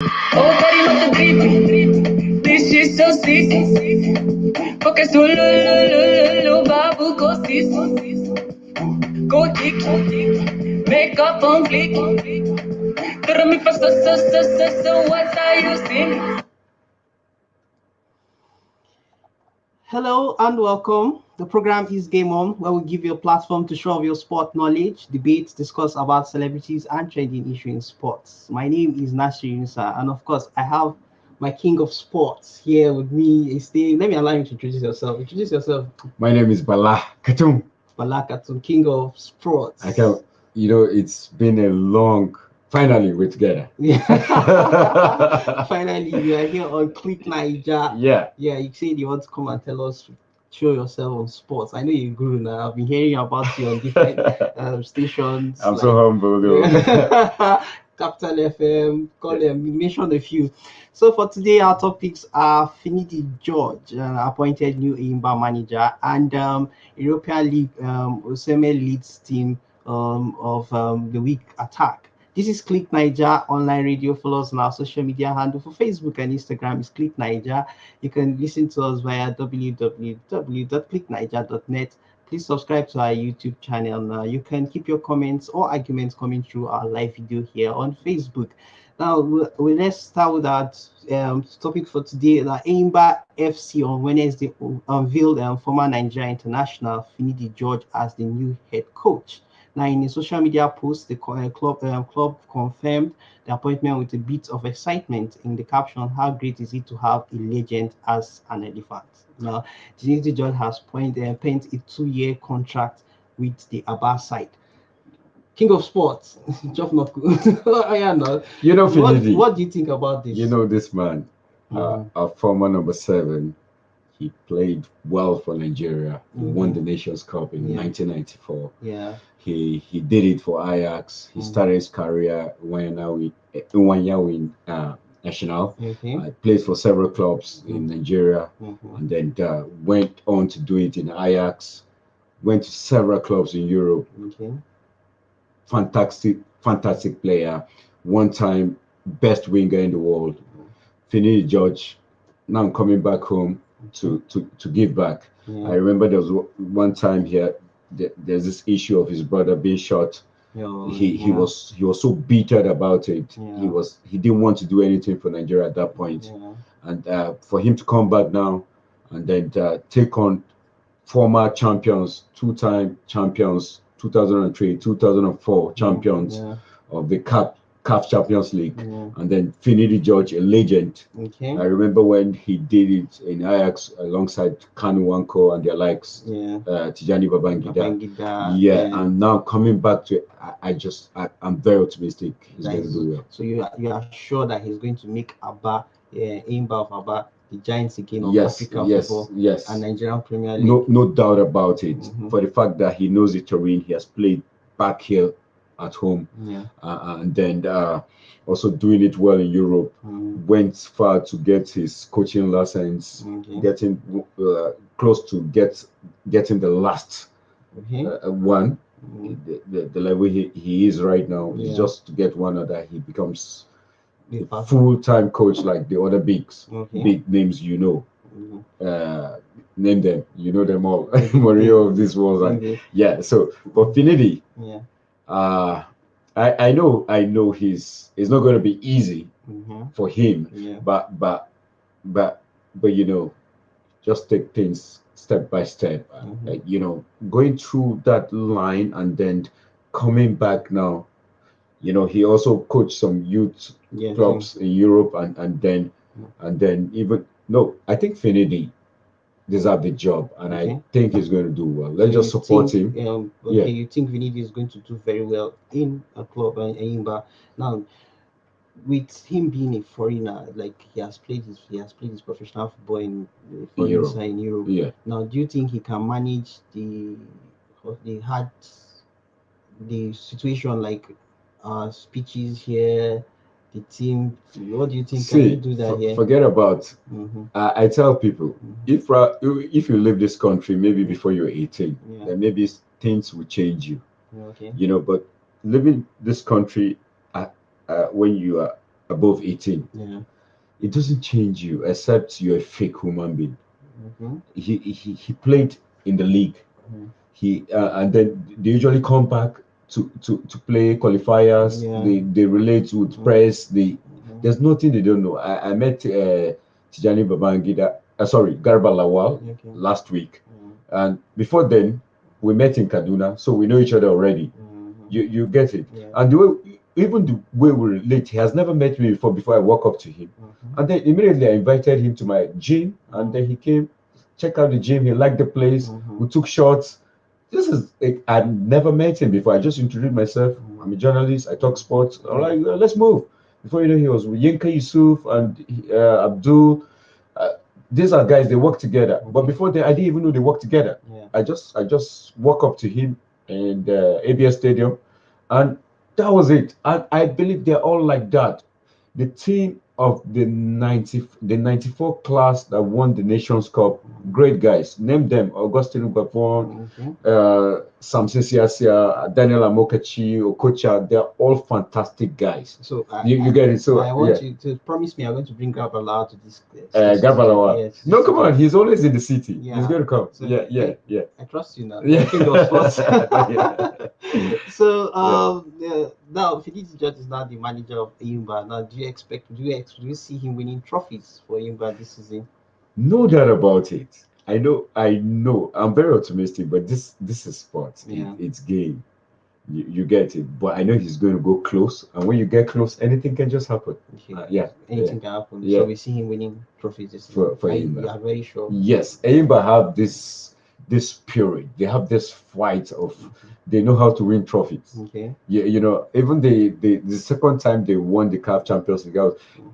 Oh, body not the creepy. This shit so sick. Porque solo lo babu go sis. Go dick. Make up on flick. Pero me fa so what are you singing? Hello and welcome. The program is Game On, where we give you a platform to show off your sport knowledge, debates, discuss about celebrities and trending issues in sports. My name is Nasir Yunusa, and of course, I have my king of sports here with me. Let me allow you to introduce yourself. Introduce yourself. My name is Bala Katum. Balakatun, king of sports. I can, it's been a long. Finally, we're together. Yeah. Finally, you are here on Click Naija. Yeah. Yeah, you said you want to come and tell us, show yourself on sports. I know you're good now. I've been hearing about you on different stations. I'm so humble, though. Capital FM, call them, you mentioned a few. So for today, our topics are Finidi George, appointed new Enyimba manager, and Europa League, Osimhen leads team of the week attack. This is Click Naija online radio. Follow us on our social media handle for Facebook and Instagram is Click Naija. You can listen to us via www.clicknaija.net. Please subscribe to our YouTube channel. Now you can keep your comments or arguments coming through our live video here on Facebook. Now let's start with our topic for today. The Enyimba FC on Wednesday unveiled former Nigeria international Finidi George as the new head coach. Now, in a social media post, the club confirmed the appointment with a bit of excitement in the caption, "How great is it to have a legend as an elephant?" Now, Finidi George has penned a 2-year contract with the Aba side. King of sports, Job not good. Yeah, no. Finidi. What do you think about this? This man, our former number 7, he played well for Nigeria. He won the Nations Cup in 1994. Yeah. He did it for Ajax. He started his career when in national. Okay. Played for several clubs in Nigeria, and then went on to do it in Ajax. Went to several clubs in Europe. Okay. Fantastic player. One time best winger in the world. Finidi George. Now I'm coming back home to give back. I remember there was one time here. There's this issue of his brother being shot. He was so bitter about it. He didn't want to do anything for Nigeria at that point. And for him to come back now and then take on former champions, 2-time champions, 2003, 2004 champions of the CAF Champions League, and then Finidi George, a legend. Okay. I remember when he did it in Ajax alongside Kanu Wanko and their likes, Tijani Babangida. And now coming back to it, I'm very optimistic he's going to do well. So you are sure that he's going to make Aba, Enyimba of Aba, the giants again of African football and Nigerian Premier League. No doubt about it. For the fact that he knows the terrain, he has played back here at home, and then also doing it well in Europe. Went far to get his coaching license, getting close to getting the last one. The level he is right now is just to get one other. He becomes a full-time coach like the other big names. Name them. You know them all. Mario of this world. So for Finidi, I know it's not going to be easy for him, but just take things step by step. Going through that line and then coming back now. He also coached some youth clubs in Europe and then even I think Finidi deserve the job, and I think he's going to do well. Let's just support him. You think Finidi is going to do very well in a club in Enyimba? Now, with him being a foreigner, like he has played his professional football in Europe. Yeah. Now, do you think he can manage the situation like speeches here? The team, what do you think? Can you do that here? Forget about. I tell people, if you leave this country, maybe before you're 18, then maybe things will change you. Okay. But living this country, when you are above 18. Yeah. It doesn't change you except you're a fake human being. Mm-hmm. He played in the league. He and then they usually come back to play qualifiers. Yeah. They relate with press. There's nothing they don't know. I met Tijani Babangida, sorry, Garba Lawal last week, and before then we met in Kaduna, so we know each other already. You get it. And the way, even the way we relate, he has never met me before I walk up to him, and then immediately I invited him to my gym, and then he came, check out the gym. He liked the place. We took shots. I've never met him before. I just introduced myself. I'm a journalist. I talk sports. All right, let's move. Before you know, he was with Yinka Yusuf and Abdul. These are guys, they work together. But before that, I didn't even know they work together. I just walk up to him in the ABS Stadium, and that was it. And I believe they're all like that. The team of the 94 class that won the Nations Cup, great guys. Name them: Augustine Ubafon, Samson Siasia, Daniel Amokachi, Okocha. They're all fantastic guys. So you get it. So I want you to promise me I'm going to bring Gabala to this. Gabalawa. Yes, no, come on. He's always in the city. Yeah. He's going to come. So, yeah. I trust you now. Yeah. Fingers crossed. Yeah. So now Finidi George is now the manager of Enyimba. Now, do you see him winning trophies for Enyimba this season? No doubt about it. I know. I'm very optimistic, but this is sports. Yeah. It's game. You get it. But I know he's going to go close, and when you get close, anything can just happen. Okay. Anything can happen. Yeah. So we see him winning trophies this season. For Enyimba. You are very sure. Yes, Enyimba have this spirit. They have this fight of. They know how to win trophies. Okay. Yeah, even the second time they won the CAF Champions League,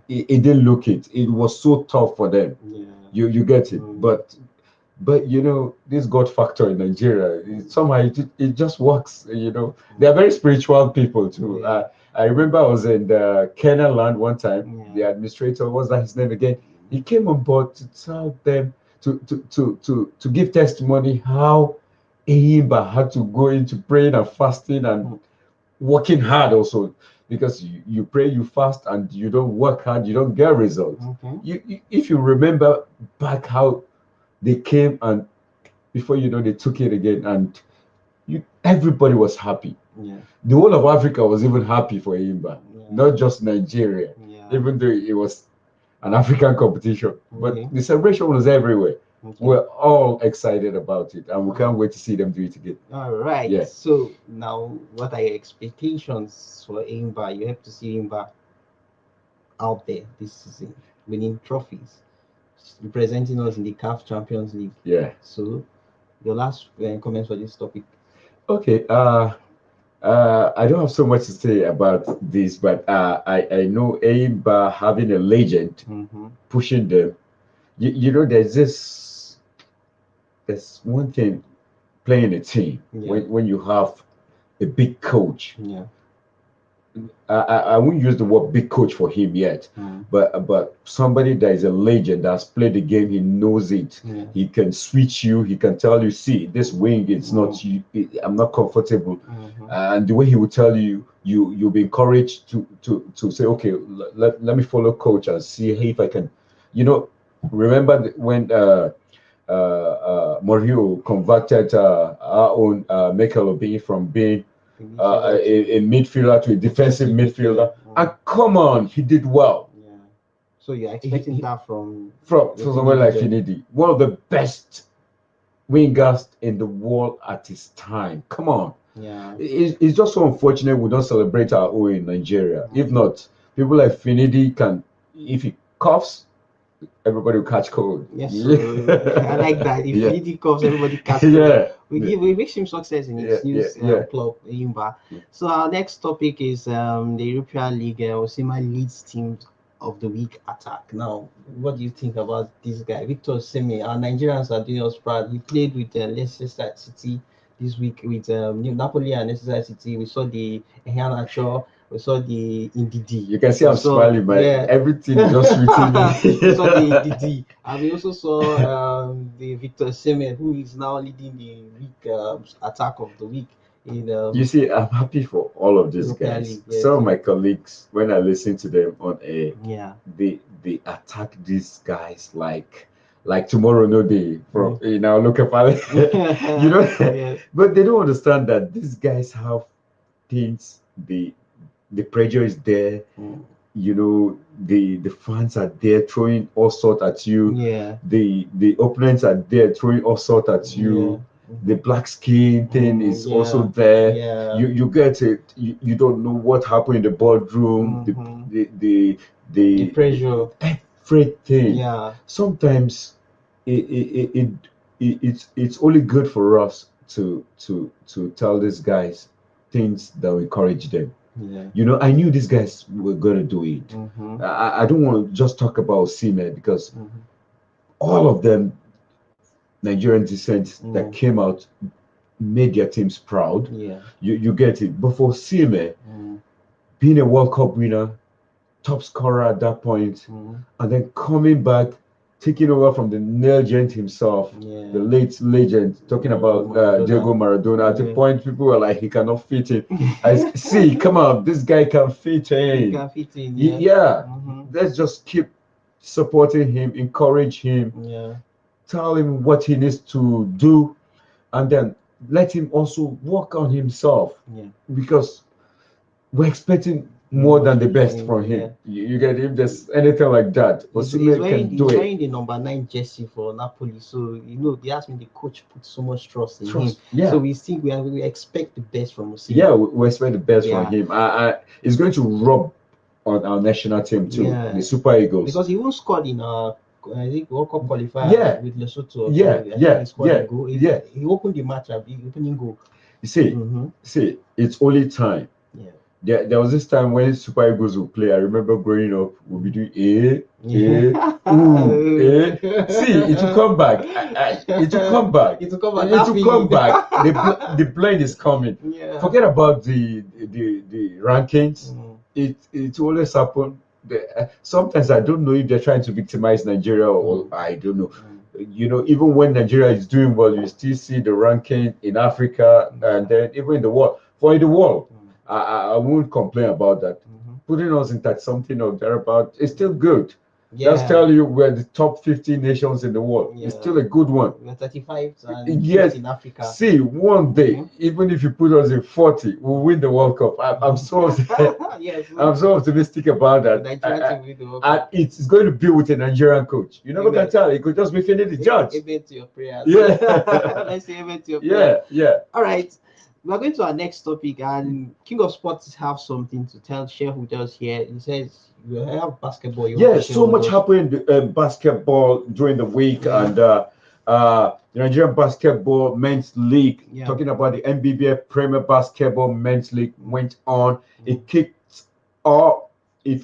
it didn't look it. It was so tough for them. Yeah. You get it. But this God factor in Nigeria, somehow it just works. They are very spiritual people too. Yeah. I remember I was in the Canaan land one time. Yeah. The administrator, what's that his name again? He came on board to tell them to give testimony how Enyimba had to go into praying and fasting and working hard also, because you pray, you fast, and you don't work hard, you don't get results. If you remember back how they came, and before you know, they took it again, and everybody was happy. Yeah. The whole of Africa was even happy for Enyimba, not just Nigeria, even though it was an African competition. But the celebration was everywhere. We're all excited about it, and we can't wait to see them do it again. All right. Yeah. So now, what are your expectations for Enyimba? You have to see Enyimba out there this season, winning trophies, representing us in the CAF Champions League. Yeah. So, your last comments for this topic. Okay. I don't have so much to say about this, but I know Enyimba having a legend pushing them. There's one thing playing a team when you have a big coach. Yeah. I won't use the word big coach for him yet, but somebody that is a legend that's played the game, he knows it. He can switch you. He can tell you, see, this wing, it's not you. I'm not comfortable, and the way he will tell you, you'll be encouraged to say, okay, let me follow coach and see if I can, remember when Morio converted our own Mikel Obi from being a midfielder to a defensive midfielder, and come on, he did well. Yeah. So you're expecting that from someone like Finidi, one of the best wingers in the world at his time. Come on. Yeah. It's just so unfortunate we don't celebrate our own in Nigeria. If not, people like Finidi can, if he coughs, everybody will catch cold. Yes, I like that. If Finidi coughs, everybody catch cold. We wish him success in his new club, Enyimba. So our next topic is the Europa League. Osimhen leads team of the week attack. Now, what do you think about this guy, Victor Osimhen? Our Nigerians are doing us proud. He played with Leicester City this week with Napoli and Leicester City. We saw the Enyimba. We saw the Ndidi. You can see I'm smiling, but everything just written. We saw the Ndidi, and we also saw the Victor Osimhen, who is now leading the week attack of the week. You see, I'm happy for all of these Europa guys. League, yes. Some of my colleagues, when I listen to them on air, yeah, they attack these guys like tomorrow no day from local party. You know, yes. but they don't understand that these guys have things. The pressure is there. You know, the fans are there throwing all sorts at you. Yeah. The opponents are there throwing all sorts at you. The black skin thing is also there. Yeah. You get it. You don't know what happened in the boardroom. The pressure. Everything. Yeah. Sometimes it's only good for us to tell these guys things that will encourage them. Yeah. You know, I knew these guys were going to do it. I don't want to just talk about Osimhen because all of them, Nigerian descent that came out, made their teams proud. Yeah. You get it. But for Osimhen, being a World Cup winner, top scorer at that point, and then coming back, taking over from the legend himself, the late legend, talking about Diego Maradona. At the point, people were like, he cannot fit in. I see, come on, this guy can fit in. He can fit in. Yeah. Let's just keep supporting him, encourage him, tell him what he needs to do, and then let him also work on himself. Because we're expecting more than the best from him. You get, if there's anything like that, Osimhen can do it. He's wearing the number 9 jersey for Napoli, so they asked me, the coach put so much trust in him. Yeah. So we expect the best from Osimhen. Yeah, we expect the best from him. It's going to rub on our national team too, the Super Eagles, because he won't score in I think World Cup qualifier with Lesotho. He scored a goal. He opened the match at the opening goal. You see, it's only time. There was this time when Super Eagles would play. I remember growing up, we'll be doing See, it will come back. It will come back. It will come back. The plane is coming. Forget about the rankings. It always happen. Sometimes I don't know if they're trying to victimize Nigeria or I don't know. You know, even when Nigeria is doing well, you still see the ranking in Africa and then even in the world. For the world, I won't complain about that. Putting us in that something or thereabout is still good. Just tell you we're the top 50 nations in the world. It's still a good one. We're 35 and in Africa. See, one day, even if you put us in 40, we'll win the World Cup. I'm so I'm so optimistic about that. And it's going to be with a Nigerian coach. You never can tell. It could just be Finidi George. Amen to your prayers. Yeah. Let's say amen to your prayers. Yeah. All right. We're going to our next topic, and King of Sports have something to tell shareholders here. He says you have basketball. So much happened in basketball during the week, and the Nigerian Basketball Men's League, talking about the NBBF Premier Basketball Men's League, went on. It kicked off. The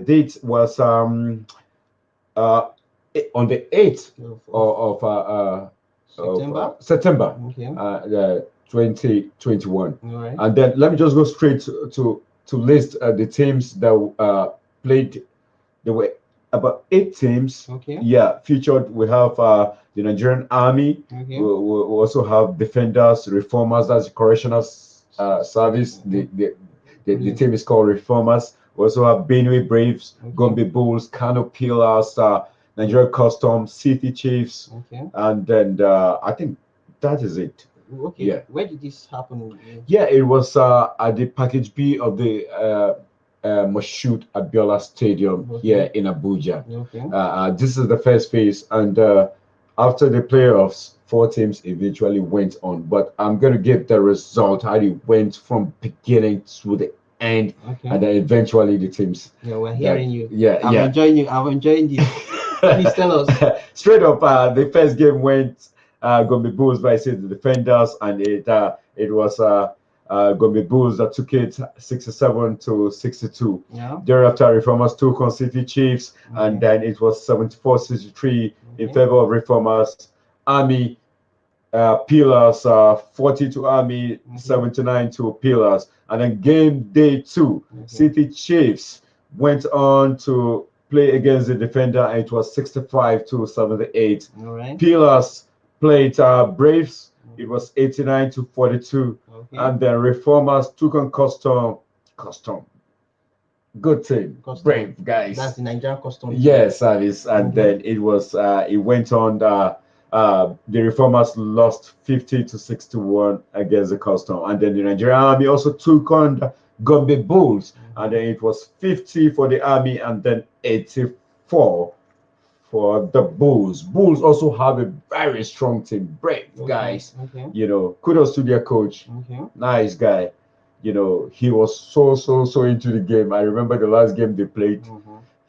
date was on the 8th of September 2021. And then let me just go straight to list the teams that played. There were about 8 teams. Featured. We have the Nigerian Army. We also have Defenders, Reformers. That's the Correctional Service. The team is called Reformers. We also have Benue Braves, Gombe Bulls, Kano Pillars, Nigeria Customs, City Chiefs, and then I think that is it. Where did this happen? It was at the Package B of the Moshood Abiola Stadium here in Abuja. This is the first phase, and after the playoffs, 4 teams eventually went on. But I'm going to give the result, how it went from beginning to the end, and then eventually the teams. We're hearing you. I'm enjoying you. I'm enjoying this. Please tell us. Straight up, the first game went Gombe Bulls versus the Defenders, and it was Gombe Bulls that took it 67 to 62. Thereafter, Reformers took on City Chiefs, and then it was 74-63 in favor of Reformers. Army Pillars 40 to Army, 79 to Pillars, and then game day 2, City Chiefs went on to play against the Defender, and it was 65 to 78. All right. Pillars played Braves, It was 89-42. Okay. And then Reformers took on Custom. Good team. Custom. Brave guys. That's the Nigerian custom. Yes, service. And Okay. then it went on. The Reformers lost 50-61 against the Custom. And then the Nigerian Army also took on the Gombe Bulls. And then it was 50 for the Army and then 84 for the Bulls. Bulls also have a very strong team. Brave guys. Okay. You know, kudos to their coach. Okay. Nice guy. You know, he was so into the game. I remember the last game they played.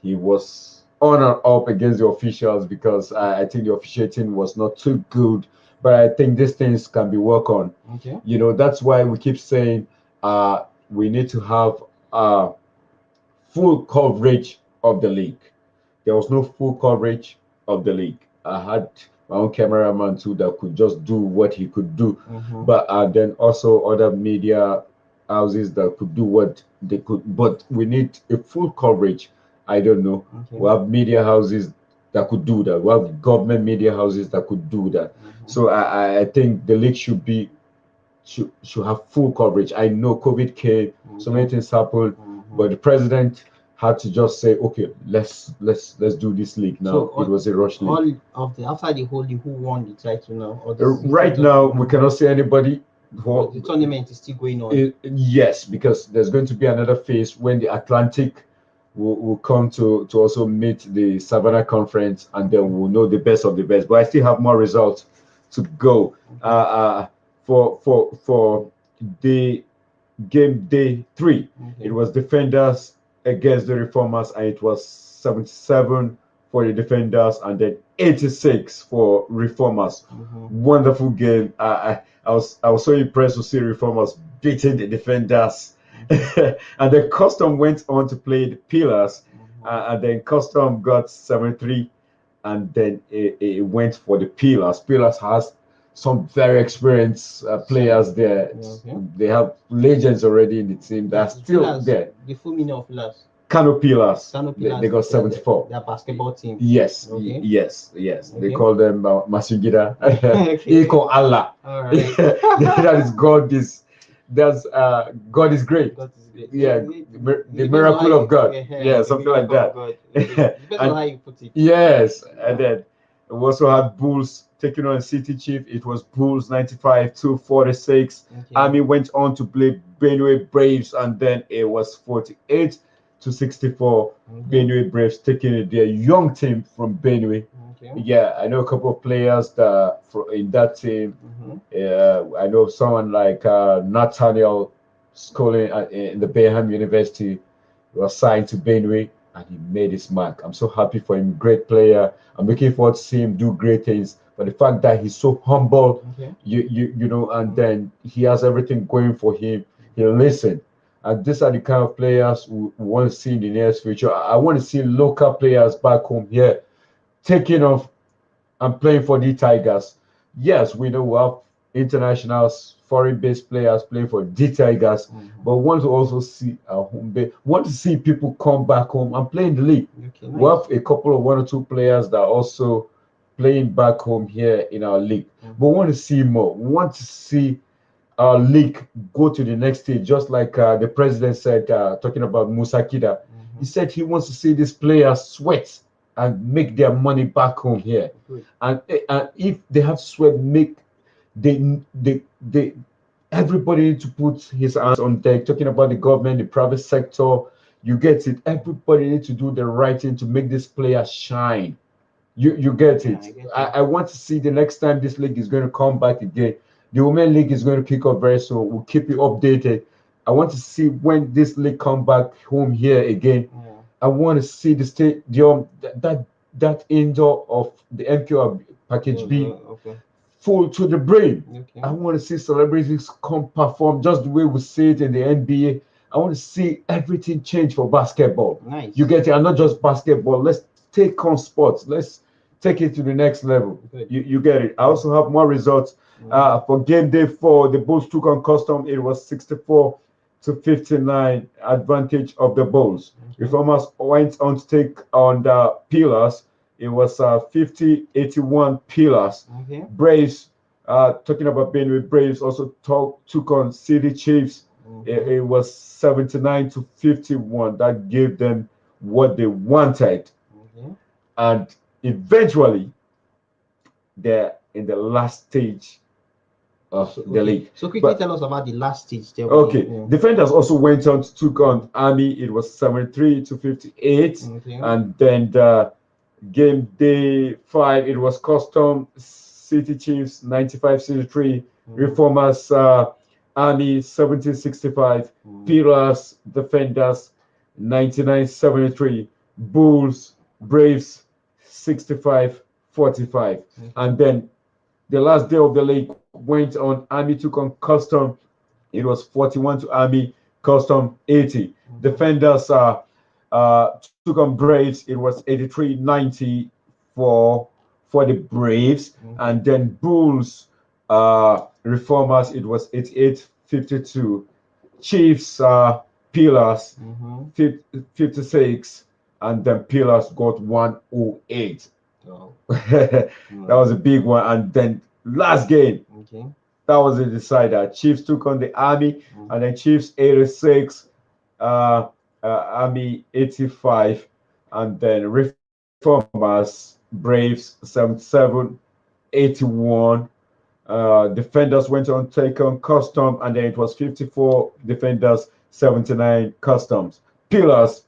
He was on and up against the officials because I think the officiating was not too good. But I think these things can be worked on. Okay. You know, that's why we keep saying we need to have full coverage of the league. There was no full coverage of the league. I had my own cameraman too that could just do what he could do. But then also other media houses that could do what they could. But we need a full coverage. I don't know. We have media houses that could do that. We have government media houses that could do that. So I think the league should have full coverage. I know COVID came, so many things happened, but the president had to just say, okay, let's do this league now. So it was a rush league. After the whole league, who won the title now? Or Right now, we cannot say anybody. The tournament is still going on. Yes, because there's going to be another phase when the Atlantic will come to also meet the Savannah Conference, and then we'll know the best of the best. But I still have more results to go. For the game day 3, it was Defenders against the Reformers, and it was 77 for the Defenders and then 86 for Reformers. Wonderful game. I was so impressed to see Reformers beating the Defenders. And then Custom went on to play the Pillars, and then Custom got 73, and then it went for the Pillars. Pillars has some very experienced players there. They have legends already in the team that are still Pillars, there. The full meaning of Pillars. Kano Pillars. They got 74. Their basketball team. Yes, yes. They call them Masugida. Iko Allah. All right. That is God is. That's God is great. God is great. Yeah, the miracle of God. Yeah, something like that. Depends on how you put it. Yes, and then we also had Bulls taking on City Chief. It was Bulls 95-46. Army went on to play Benue Braves, and then it was 48-64. Benue Braves taking it. Their young team from Benue. Yeah, I know a couple of players that in that team. I know someone like Nathaniel schooling in the Bayham University was signed to Benue, and he made his mark. I'm so happy for him. Great player. I'm looking forward to see him do great things. But the fact that he's so humble, you know, and then he has everything going for him. He'll listen. And these are the kind of players we want to see in the near future. I want to see local players back home here taking off and playing for the Tigers. Yes, we know we have internationals, foreign-based players playing for the Tigers, but we want to also see our home base. Want to see people come back home and play in the league. We have a couple of 1 or 2 players that are also playing back home here in our league. But we want to see more. We want to see our league go to the next stage, just like the president said, talking about Musa Kida. He said he wants to see these players sweat and make their money back home here. And if they have sweat, everybody need to put his hands on deck. Talking about the government, the private sector, you get it. Everybody need to do the right thing to make this player shine. You get it. I want to see the next time this league is going to come back again. The Women League is going to kick off very soon. We'll keep you updated. I want to see when this league come back home here again. I want to see the stadium, that indoor of the MQR package B full to the brim. I want to see celebrities come perform just the way we see it in the NBA. I want to see everything change for basketball. You get it? And not just basketball. Let's take on sports. Let's take it to the next level. You get it? I also have more results. For game day 4, the Bulls took on Custom. It was 64-59 advantage of the Bulls. Reformers went on to take on the Pillars. It was 50-81 Pillars. Braves Talking about Benue Braves, also took on City Chiefs. It was 79 to 51. That gave them what they wanted. And eventually, they're in the last stage of the league. So quickly tell us about the last stage. Okay. Defenders also went on to took on Army. It was 73 to 58. And then the game day 5, it was Custom City Chiefs 95-63. Reformers Army 70-65. Pillars Defenders 99-73. Bulls Braves 65-45. And then the last day of the league went on. Army took on Custom. It was 41 to Army. Custom 80. Defenders took on Braves. It was 83-90 for the Braves. And then Bulls Reformers. It was 88-52. Chiefs Pillars 56. And then Pillars got 108. That was a big one. And then last game, that was a decider. Chiefs took on the Army, and then Chiefs 86, Army 85, and then Reformers Braves 77, 81. Defenders went on take on Custom, and then it was 54 Defenders, 79 Customs. Pillars,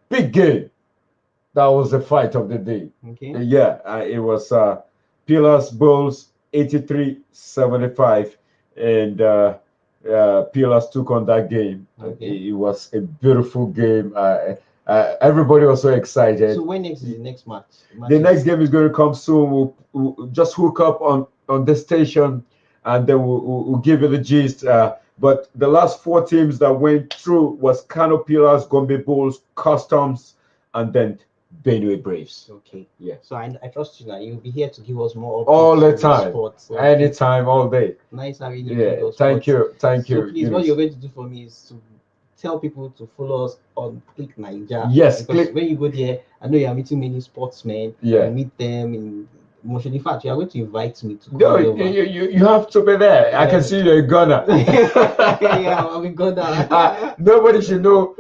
big game. That was the fight of the day. It was Pillars Bulls 83-75, and Pillars took on that game. It was a beautiful game. Everybody was so excited. So when next is the next match? The next game is going to come soon. We'll just hook up on the station, and then we'll give you the gist. But the last 4 teams that went through was Kano Pillars, Gombe Bulls, Customs, and then Benue Braves. So I trust you now. You'll be here to give us more all the time, sports. Anytime, all day. Nice having you. Thank you. So please, what you're going to do for me is to tell people to follow us on Click Naija. Yes, because when you go there, I know you are meeting many sportsmen. You meet them in motion. In fact, you are going to invite me to go. You have to be there. I can see you're in Ghana. I'm in Ghana. Nobody should know.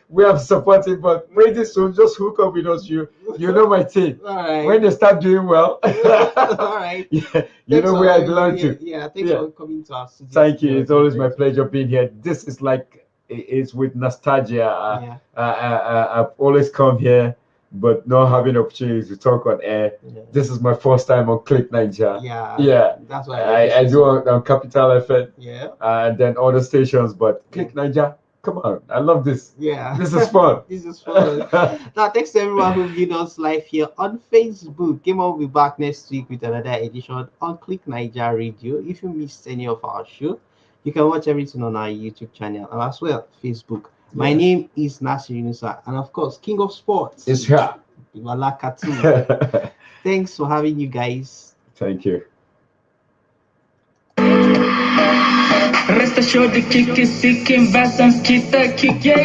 We have supported, but pretty soon, just hook up with us. You know my team. All right. When they start doing well, all right. You know where I belong to. Thanks for coming to us. Thank you. It's always my pleasure being here. This is like it's with nostalgia. I've always come here, but not having opportunities to talk on air. This is my first time on Click Naija. That's why I do on Capital FM. And then other stations, but Click Naija. Come on, I love this. This is fun. This is fun. Now, thanks to everyone who viewed us live here on Facebook. Game on will be back next week with another edition on Click Naija Radio. If you missed any of our show, you can watch everything on our YouTube channel and as well Facebook. My name is Nasir Yunusa, and of course, King of Sports is here. Thanks for having you guys. Thank you. Rest assured the kick is sick, investments, kick, yeah.